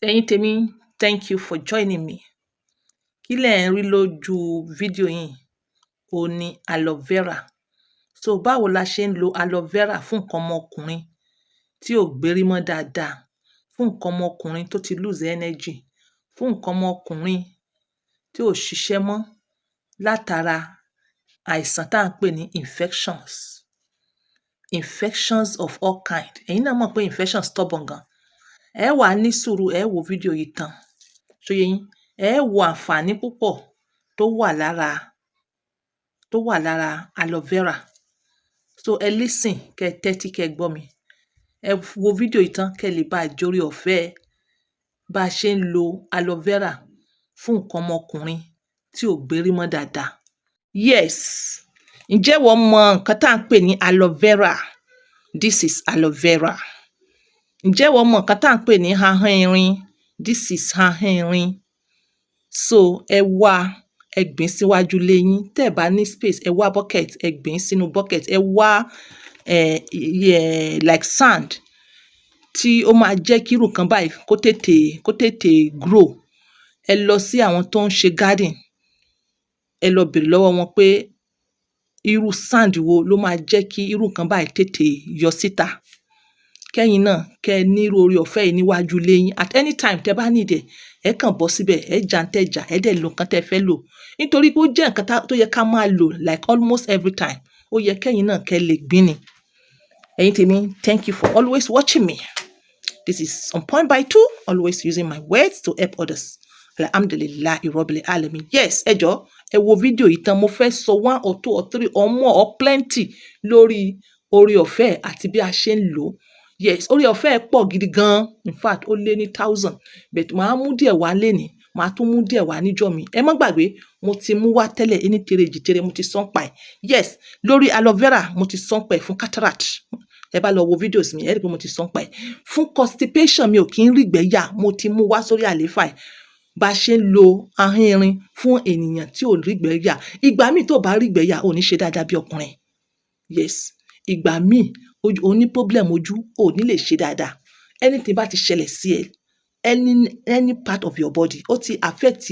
Ẹ̀yin tèmi, thank you for joining me. Kí lẹ̀ ń rí lójú fídíò yìí? Ó ní aloe vera. So báwo la ṣe ń lo aloe vera fún nǹkan ọmọkùnrin tí ò gbérí mọ́ dáadáa, fún nǹkan ọmọkùnrin tó ti lose energy, fún nǹkan ọmọkùnrin tí ò ṣiṣẹ́ mọ́ látara àìsàn tá à ń pè ní infections of all kind. Ẹ̀yin náà mọ̀ pé infection stubborn gan. Ẹ wà ní sùúrù, ẹ wo fídíò yìí tán. Ṣó yé yín? Ẹ wo àǹfààní púpọ̀ tó wà lára aloe vera. So ẹ listen, kẹ́ tẹ́tí, kẹ́ gbọ́ mi. Ẹ wo fídíò yìí tán kẹ́ lè bá jórí ọ̀fẹ́ bá ṣe ń lo aloe vera fún nǹkan ọmọkùnrin tí ò gbérí mọ́ dáadáa. Yes. Ǹjẹ́ wọ́n mọ nǹkan tá à ń pè ní aloe vera? This is aloe vera. Ǹjẹ́ wọ́n mọ nǹkan tá à ń pè ní ahọ́n erin? This is ahọ́n erin. So ẹ wá, ẹ gbìn síwájú ilé yín. Tẹ́ ẹ bá ní space, ẹ wá bucket, ẹ gbìn sínú bucket. Ẹ wá like sand tí ó máa jẹ́ kí irú nǹkan báyìí kó tètè grow. Ẹ lọ sí àwọn tó ń ṣe garden. Ẹ lọ bèrè lọ́wọ́ wọn pé irú sand wo ló máa jẹ́ kí irú nǹkan báyìí tètè yọ síta. Kẹ́yìn náà kẹ́ ní irú oore ọ̀fẹ́ yìí níwájú ilé yín. At any time tẹ́ bá need ẹ kàn bọ́ síbẹ̀, ẹ jà ń tẹ́jà, ẹ dẹ̀ lo nǹkan tẹ́ fẹ́ lò. Nítorí pé ó jẹ́ nǹkan tó yẹ ká máa lò like almost every time. Ó yẹ kẹ́yìn náà kẹ́ lè gbìn ni. Ẹ̀yin tèmi, thank you for always watching me. This is on point by two, always using my words to help others. Alhamdulillahi Rabbil Alamin. Yes, ẹ jọ̀ọ́, ẹ wo fídíò yìí tán. Mo fẹ́ sọ 1 or 2 or 3 or more or plenty lórí oore ọ̀fẹ́ àti bí a ṣe ń lò. Yes, oore ọ̀fẹ́ pọ̀ gidi gan. In fact, ó lé ní 1000. But màá mú díẹ̀ wá lénìí, màá tún mú díẹ̀ wá níjọ́ mi. Ẹ má gbàgbé, mo ti mú wá tẹ́lẹ̀ ẹni tèrè mo ti sọ́n pa ẹ̀. Yes, lórí aloe vera mo ti sọ́n pa ẹ̀ fún cataract. Ẹ bá lọ wo videos mi, ẹ rí pé mo ti sọ́n pa ẹ̀. Fún constipation mi ò kí ń rígbẹ́ yà, mo ti mú wá sórí àlééfà ẹ̀. Bá ṣe ń lo ahọ́n erin fún ènìyàn tí ò rígbẹ́ yà. Ìgbà míì tó bá rígbẹ́ yà, ò ní ṣe dáadáa bí ọkùnrin. Yes, ìgbà míì o ní problem ojú, ò ní lè ṣe dáadáa. Anything bá ti ṣẹlẹ̀ sí ẹ, any part of your body, ó ti affect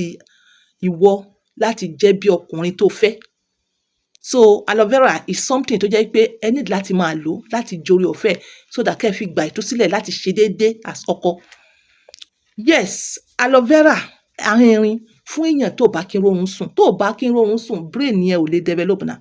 ìwọ láti jẹ́ bí ọkùnrin tó fẹ́. So aloe vera is something tó jẹ́ pé ẹ need láti máa lò láti jórí ọ̀fẹ́ so that kẹ́ fi gba ìtúsílẹ̀ láti ṣe déédéé as ọkọ. Yes, aloe vera ahọ́n erin fún èèyàn tó bá kí ń rórun sùn. Tó bá kí ń rórun sùn, brain yẹn ò lè develop náà.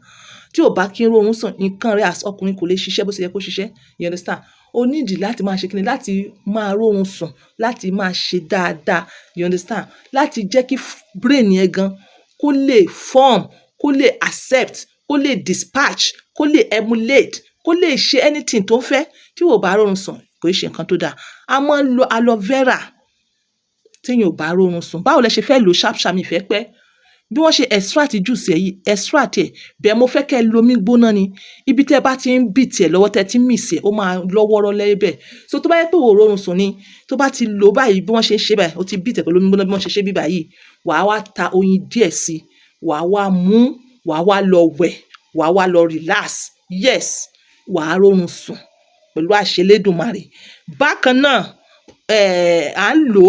Tí ò bá kí ń rórun sùn, nǹkan rẹ̀ as ọkùnrin kò lè ṣiṣẹ́ bó ṣe yẹ kó ṣiṣẹ́. You understand? O need láti máa ṣe kíni, láti máa rórun sùn, láti máa ṣe dáadáa. You understand? Láti jẹ́ kí brain yẹn gan kó lè form, kó lè accept, kó lè dispatch, kó lè emulate, kó lè ṣe anything tó fẹ́. Tí ò bá rórun sùn, kò ṣe nǹkan tó dáa. A máa ń lo aloe vera tí èèyàn ò bá rórun sùn. Báwo lẹ ṣe fẹ́ lò sharp mi fẹ́ pẹ́? Bí wọ́n ṣe extract juice ẹ̀ yìí, extract ẹ̀. Bẹ́ẹ̀ mo fẹ́ kẹ́ lo omi gbóná ni. Ibi tẹ́ bá ti ń beat ẹ̀ lọ́wọ́, tẹ́ ti ń mix ẹ̀, ó máa lọ́wọ́rọ́ lẹ́bẹ̀. So tó bá yẹ pé ò rórun sùn ni, tó bá ti lò báyìí bí wọ́n ṣe ń ṣe báyìí, ó ti beat ẹ̀ pẹ̀lú omi gbóná bí wọ́n ṣe ṣe bí báyìí. Wàá wá ta oyin díẹ̀ sí i. Wàá wá mú, wàá wá lọ wẹ̀, wàá wá lọ relax. Yes, wàá rórun sùn pẹ̀lú àṣẹ Elédùmarè. Bákan náà, à ń lò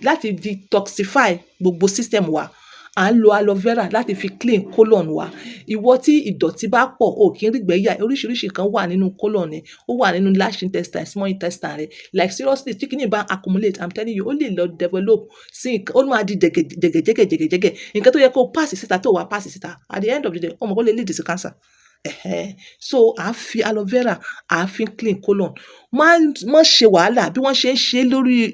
láti detoxify gbogbo system wa. À ń lo aloe vera láti fi clean colon wa. Ìwọ tí ìdọ̀tí bá pọ̀, ò kí ń rígbẹ́ yà, oríṣiríṣi nǹkan wà nínú colon ẹ. Ó wà nínú large intestine, small intestine rẹ. Like seriously, tí kìíní bá accumulate, I'm telling you, ó lè lọ develop sí nǹkan, ó máa di jẹ̀gẹ̀jẹ̀gẹ̀. Nǹkan tó yẹ kó pass síta tó wá pass síta. At the end of the day, ó mọ̀ kó lè lead to cancer. So à fi aloe vera, à fi clean colon. Má ṣe wàhálà bí wọ́n ṣe ń ṣe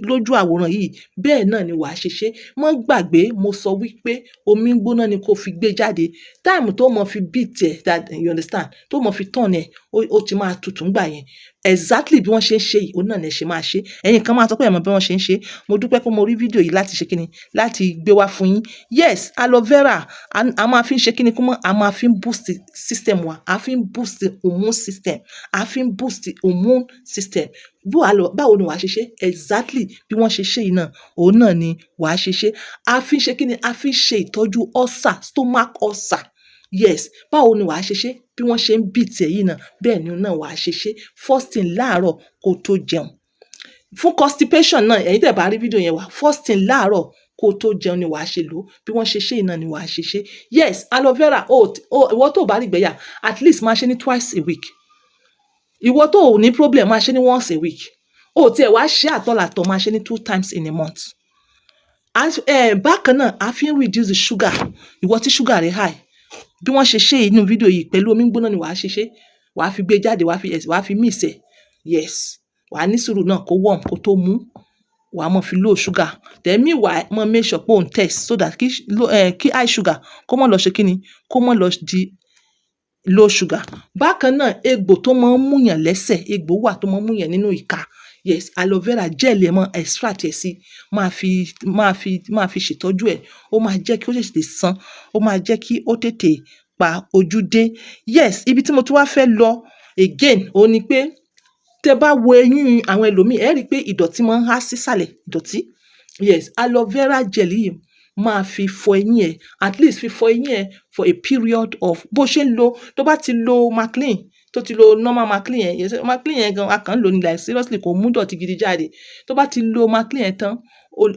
lójú àwòrán yìí. Bẹ́ẹ̀ náà ni wàá ṣe ṣe. Má gbàgbé, mo sọ wípé omi gbóná ni kó fi gbé jáde. Time tó mọ̀ fi beat ẹ̀, that you understand, tó mọ̀ fi turn ẹ̀, ó ti máa tutù ńgbà yẹn. Exactly bí wọ́n ṣe ń ṣe yìí, òun náà ni ẹ ṣe máa ṣe. Ẹ̀yin kan máa sọ pé ẹ mọ̀ bí wọ́n ṣe ń ṣe. Mo dúpẹ́ pé mo rí fídíò yìí láti ṣe kíni, láti gbé wá fún yín. Yes, aloe vera a máa fi ń ṣe kíni kúmọ́, a máa fi ń boost system wa, a fi ń boost immune system, a fi ń boost immune system. Báwo ni wàá ṣe ṣe? Exactly bí wọ́n ṣe ṣe yìí náà, òun náà ni wàá ṣe ṣe. A fi ń ṣe kíni, a fi ń ṣe ìtọ́jú ulcer, stomach ulcer. Yes, báwo ni wàá ṣe ṣe? Bí wọ́n ṣe ń beat ẹ̀ yìí náà, bẹ́ẹ̀ ni náà wàá ṣe ṣe. First thing láàárọ̀ kó tó jẹun. fún constipation náà ẹ̀yin tẹ́ bá rí fídíò yẹn wá first thing láàárọ̀ kó tó jẹun ni wàá ṣe lò bí wọ́n ṣe ṣe iná ni wàá ṣe ṣe yes aloe vera ìwọ tó bá rí gbẹ̀yà at least máa ṣe ní twice a week ìwọ tó ò ní problem máa ṣe ní once a week tiẹ̀ wá ṣe àtọ̀làtọ̀ máa ṣe ní 2 times in a month bákan náà a fi ń reduce the sugar ìwọ tí sugar rẹ high bí wọ́n ṣe ṣe inú fídíò yìí pẹ̀lú omi gbóná ni wàá ṣe wàá fi gbé jáde wàá fi mix ẹ̀ yes wàá ní sùúrù náà kó warm kó tó mú wàá mọ̀ fi low sugar then meanwhile mọ̀ make sure pé òun test so that kí high sugar kó mọ̀ lọ ṣe kíni kó mọ̀ lọ di low sugar bákan náà egbò tó máa ń múyàn lẹ́sẹ̀ egbò wà tó máa ń múyàn nínú ìka yes aloe vera gel ẹ̀ mọ́ extract ẹ̀ sí máa fi ṣètọ́jú ẹ̀ ó máa jẹ́ kí ó tètè san ó máa jẹ́ kí ó tètè pa ojú dé yes ibi tí mo tún wá fẹ́ lọ again ó ní pé tẹ bá wo eyín àwọn ẹlòmíì ẹ rí i pé ìdọ̀tí máa ń há sísàlẹ̀ ìdọ̀tí yes aloe vera gel yìí máa fi fọ eyín ẹ at least fi fọ eyín ẹ for a period of bó ṣe ń lo tó bá ti lo Maclean tó ti lo normal Maclean yẹn Maclean yẹn gan akàn ń lò ní like seriously kò mú dọ̀tí gidi jáde tó bá ti lo Maclean yẹn tán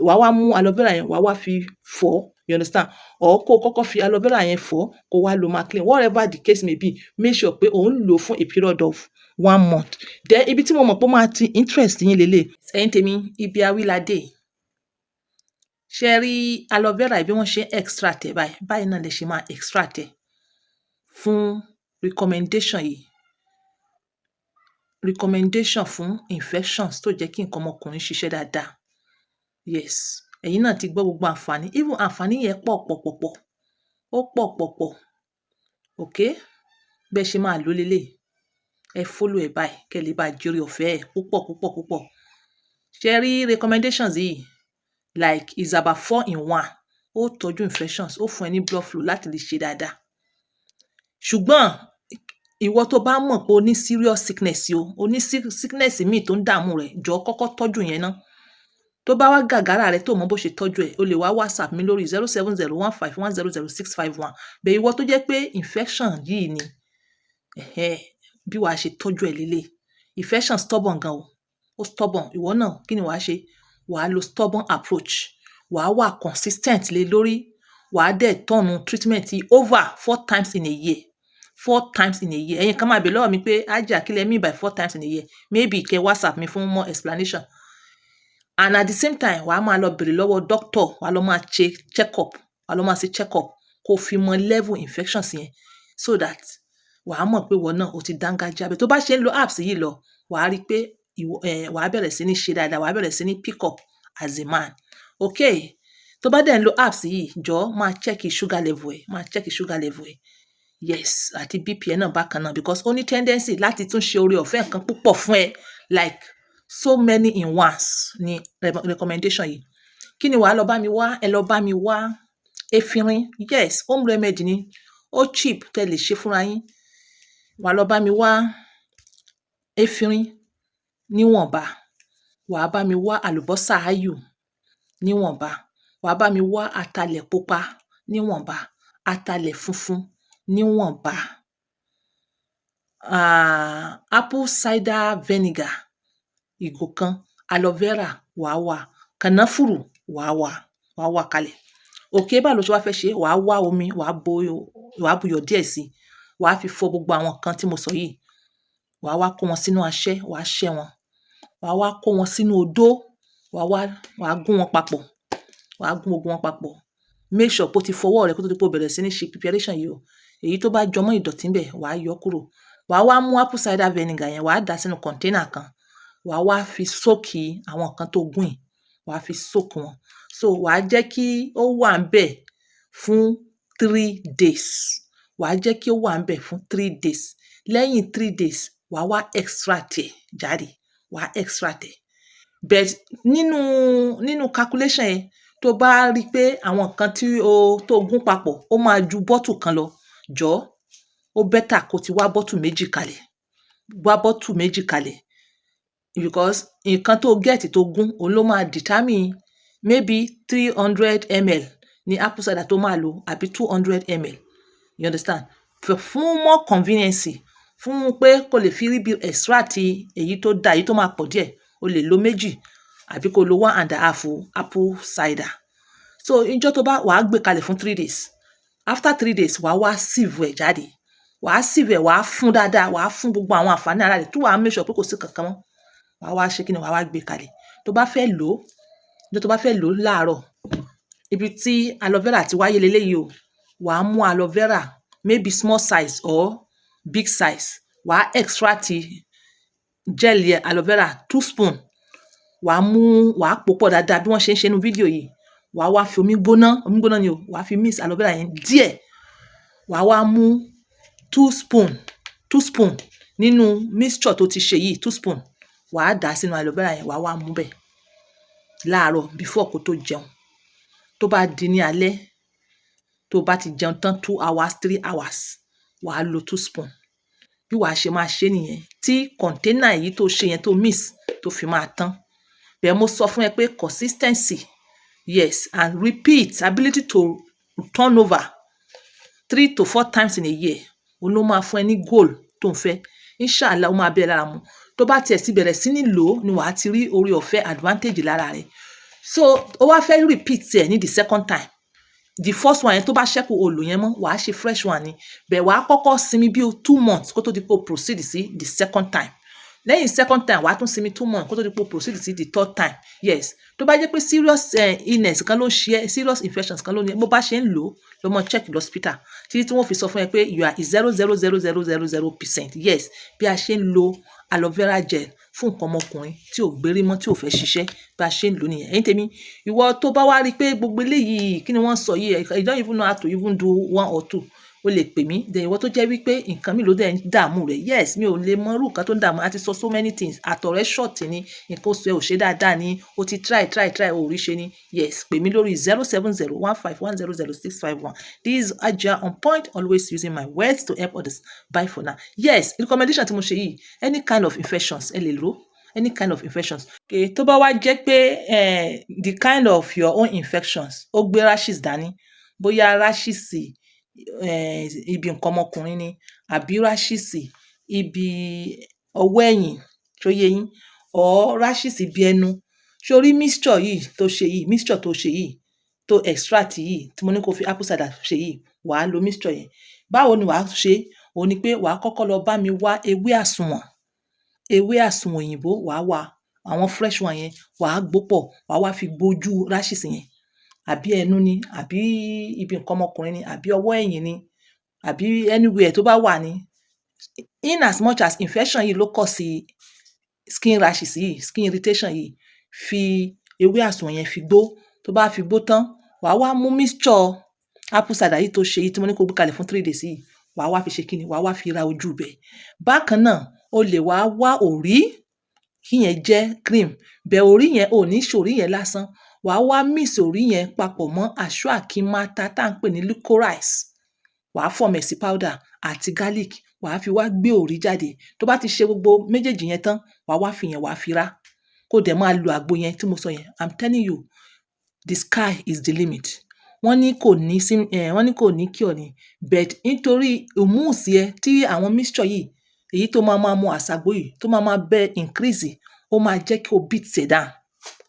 wàá wá mú aloe vera yẹn wàá wá fi fọ you understand or kó kọ́kọ́ fi aloe vera yẹn fọ kó wá lo Maclean whatever the case may be make sure pé òun lò fún a period of 1 month then ibi tí mo mọ̀ pé ó máa ti interest yín lélẹ̀ ẹ̀yin tèmi ibi awíládé ṣe rí aloe vera bí wọ́n ṣe extract ẹ̀ báyìí náà lè ṣe máa extract ẹ̀ fún recommendation fún infections tó jẹ́ kí nǹkan ọmọkùnrin ṣiṣẹ́ dáadáa yes ẹ̀yin náà ti gbọ́ gbogbo àǹfààní even àǹfààní yẹn pọ̀ ó pọ̀ ok bẹ́ẹ̀ ṣe máa lò lélẹ̀ ẹ follow ẹ̀ báyìí kẹ́ lè bá jèrè ọ̀fẹ́ ẹ̀ púpọ̀ ṣe rí recommendations yìí like is about 4 in 1 ó tọ́jú infections ó fún ẹ ní blood flow láti lè ṣe dáadáa ṣùgbọ́n ìwọ tó bá mọ̀ pé o ní serious sickness o ní sickness míì tó ń dààmú rẹ̀ jọ kọ́kọ́ tọ́jú yẹn ná tó bá wá gàgàrà rẹ tó mọ bó ṣe tọ́jú ẹ̀ o lè wá WhatsApp mi lórí 07015100651 bẹ́ẹ̀ ìwọ tó jẹ́ pé infection yìí ni bí wàá ṣe tọ́jú ẹ̀ lélẹ̀ infection stubborn gan ó stubborn ìwọ náà kí ni wàá ṣe wàá lo stubborn approach wàá wà consistent lé lórí wàá dẹ̀ tọ́nu treatment yìí over 4 times in a year 4 times in a year ẹ̀yin kan máa bèèrè lọ́wọ́ mi pé ajá kí lẹ mean by 4 times in a year maybe kẹ́ WhatsApp mi fún more explanation and at the same time wàá máa lọ bèèrè lọ́wọ́ doctor wàá lọ máa ṣe check up kó fi mọ level infections yẹn so that wàá mọ̀ pé wọ́n náà o ti dángájá bẹ́ẹ̀ tó bá ṣe ń lo apps yìí lọ wàá rí pé wàá bẹ̀rẹ̀ sí ní ṣe dáadáa wàá bẹ̀rẹ̀ sí ní pick up as a man okay tó bá dẹ̀ ń lo apps yìí jọ máa check sugar level ẹ̀ yes àti BP ẹ̀ náà bákan náà because ó ní tendency láti tún ṣe oore ọ̀fẹ́ nǹkan púpọ̀ fún ẹ like so many in ones ni recommendation yìí kí ni wàá lọ bá mi wá ẹ lọ bá mi wá efinrin yes home remedy ni ó cheap tẹ́ lè ṣe fúnra yín wàá lọ bá mi wá efinrin níwọ̀nba wàá bá mi wá àlùbọ́sà ayù níwọ̀nba wàá bá mi wá atalẹ̀ pupa níwọ̀nba atalẹ̀ funfun níwọ̀nba apple cider vinegar ìgò kan aloe vera wàá wà kànáfùrù wàá wà kalẹ̀ òkè báwo ló ṣe wá fẹ́ ṣe wàá wá omi wàá buyọ̀ díẹ̀ sí wàá fi fọ gbogbo àwọn nǹkan tí mo sọ yìí wàá wá kó wọn sínú aṣẹ́ wàá ṣẹ́ wọn wàá wá kó wọn sínú odó wàá gún wọn papọ̀ wàá gún gbogbo wọn papọ̀ make sure pé o ti fọwọ́ rẹ kó tó di pé o bẹ̀rẹ̀ sí ní ṣe preparation yìí o èyí tó bá jọmọ́ ìdọ̀tí ń bẹ̀ wàá yọ kúrò wàá wá mú apple cider vinegar yẹn wàá dà sínú container kan wàá wá fi sóòkì àwọn nǹkan tó gún yìí wàá fi sóòkì wọn so wàá jẹ́ kí ó wà ń bẹ̀ fún 3 days wàá jẹ́ kí ó wà ń bẹ̀ fún 3 days lẹ́yìn 3 days wàá wá extract ẹ̀ jáde wàá extract ẹ̀ but nínú calculation yẹn tó bá rí i pé àwọn nǹkan tí tó gún papọ̀ ó máa ju bọ́tù kan lọ jọ ó bẹ́tà kó ti wá bọ́tù méjì kalẹ̀ because nǹkan tó gẹ̀ẹ́tì tó gún òun ló máa determine maybe 300 ml ní apple cider tó máa lò àbí 200 ml you understand fún more convenience fún pé kò lè fi rí bí extract èyí tó da èyí tó máa pọ̀ díẹ̀ o lè lo méjì àbí kó lo 1.5 apple cider. So ìjọ́ tó bá wàá gbé kalẹ̀ fún 3 days. After 3 days wàá wá sieve ẹ̀ jáde. Wàá sieve ẹ̀, wàá fún dáadáa, wàá fún gbogbo àwọn àǹfààní ara rẹ̀ tó wàá make sure pé kò sí kankan mọ́. Wàá wá ṣe kíni, wàá wá gbé kalẹ̀. Tó bá fẹ́ lò ó, ìjọ́ tó bá fẹ́ lò ó láàárọ̀, ibi tí aloe vera ti wáyé leléyìí o, wàá mú aloe vera maybe small size or big size. Wàá extract gel aloe vera 2 spoon. Wàá pò pọ̀ dáadáa bí wọ́n ṣe ń ṣe nínú fídíò yìí. Wàá wá fi omi gbóná ni o, wàá fi mix aloe vera yẹn díẹ̀. Wàá wá mú 2 spoon nínú mixture tó ti ṣe yìí, 2 spoon. Wàá dà sínú aloe vera yẹn, wàá wá mú bẹ́ẹ̀ láàárọ̀ before kó tó jẹun. Tó bá di ní alẹ́, tó bá ti jẹun tán 2 hours 3 hours, wàá lo 2 spoon. Bí wàá ṣe máa ṣe nìyẹn tí container yìí tó ṣe yẹn tó mix tó fi máa tán. Bẹ́ẹ̀ mo sọ fún ẹ pé consistency, yes, and repeat, ability to turn over 3 to 4 times in a year, òun ló máa fún ẹ ní goal tó ń fẹ́. Inshallah ó máa bẹ́ẹ̀ lára mu. Tó bá tiẹ̀ sí bẹ̀rẹ̀ sí ní lò ó ni wàá ti rí orí ọ̀fẹ́ advantage lára rẹ̀. So ó wá fẹ́ repeat ẹ̀ ní the second time. The first one yẹn tó bá ṣẹ́kù o lò yẹn mọ́, wàá ṣe fresh one ni. Bẹ́ẹ̀ wàá kọ́kọ́ sinmi bí 2 months kó tó di pé o proceed sí the second time. Lẹ́yìn second time wàá tún sinmi 2 months kó tó di pé o proceed sí the third time. Yes, tó bá jẹ́ pé serious illness kan ló ń ṣe ẹ́, serious infections kan ló ní ẹ́, bó bá ṣe ń lò ó lọ mọ check l'hospital títí tí wọ́n fi sọ fún ẹ pé you are 0.00000%. Yes, bí a ṣe ń lo aloe vera gel fún nǹkan ọmọkùnrin tí ò gbérí mọ́, tí ò fẹ́ ṣiṣẹ́, bí a ṣe ń lò nìyẹn. Ẹ̀yin tèmi, ìwọ tó bá wá rí pé gbogbo eléyìí kí ni wọ́n sọ yìí, you don't even know how to even do 1 or 2. O lè pè mí. Then ìwọ tó jẹ́ wípé nǹkan mi ló dẹ̀ ń dààmú rẹ̀. Yes, mi ò lè mọ irú nǹkan tó ń dààmú. A ti sọ so many things. Àtọ̀rẹ́ short ni, nǹkan oṣù ẹ ò ṣe dáadáa ni, o ti try ò rí ṣe ni. Yes, pè mí lórí 07015100651. This is Ajia on point, always using my words to help others. Bye for now. Yes, recommendation tí mo ṣe yìí, any kind of infections ẹ lè lò. Any kind of infections. Okay, tó bá wá jẹ́ pé the kind of your own infections ó gbé rashes dání, bóyá rashes ibi nǹkan ọmọkùnrin ni àbí rashes ibi ọwọ́ ẹ̀yìn tó yé yín, or rashes ibi ẹnu. Sórí mixture tó ṣe yìí tó extract yìí tí mo ní kó fi apple cider ṣe yìí, wàá lo mixture yẹn. Báwo ni wàá ṣe? Òun ni pé wàá kọ́kọ́ lọ bá mi wá ewé àsùnwọ̀n òyìnbó, wàá wá àwọn fresh one yẹn, wàá gbó pọ̀, wàá wá fi gbójú rashes yẹn. Àbí ẹnu ni, àbí ibi nǹkan ọmọkùnrin ni, àbí ọwọ́ ẹ̀yìn ni, àbí anywhere tó bá wà ní. In as much as infection yìí ló cause skin rashes yìí, skin irritation yìí, fi ewé àsùnwọ̀n yẹn fi gbó. Tó bá fi gbó tán, wàá wá mú mixture apple cider yìí tó ṣe yìí tí mo ní kó gbé kalẹ̀ fún 3 days yìí, wàá wá fi ṣe kíni, wàá wá fi ra ojú bẹ̀. Bákan náà, o lè wá òrí, kí yẹn jẹ́ cream. Bẹ̀ òrí yẹn ò ní ṣòrí yẹn lásán. Wàá wá mix òrí yẹn papọ̀ mọ́ ashwagandha mata tá à ń pè ní licorice. Wàá form ẹ̀ sí powder àti garlic. Wàá fi wá gbé òrí jáde. Tó bá ti ṣe gbogbo méjèèjì yẹn tán, wàá wá fi yẹn wàá fi rá. Kó dẹ̀ máa lo àgbo yẹn tí mo sọ yẹn. I'm telling you, the sky is the limit. Wọ́n ní kò ní cure ni. But nítorí hormones yẹn tí àwọn mixture yìí, èyí tó máa mu àṣàgbò yìí, tó máa bẹ́ increase, ó máa jẹ́ kí o beat ẹ̀ down.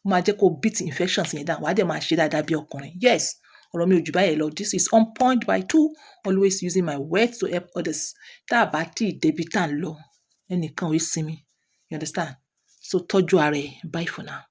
Ó máa jẹ́ kó beat infections yẹn down. Wàá dẹ̀ máa ṣe dáadáa bí ọkùnrin. Yes, ọ̀rọ̀ mi ò jù báyẹn lọ. This is on point by 2, always using my words to help others. Tá a bá tí ì débi tá à ń lọ, ẹnìkan ò sinmi. You understand? So tọ́jú ara ẹ. Bye for now.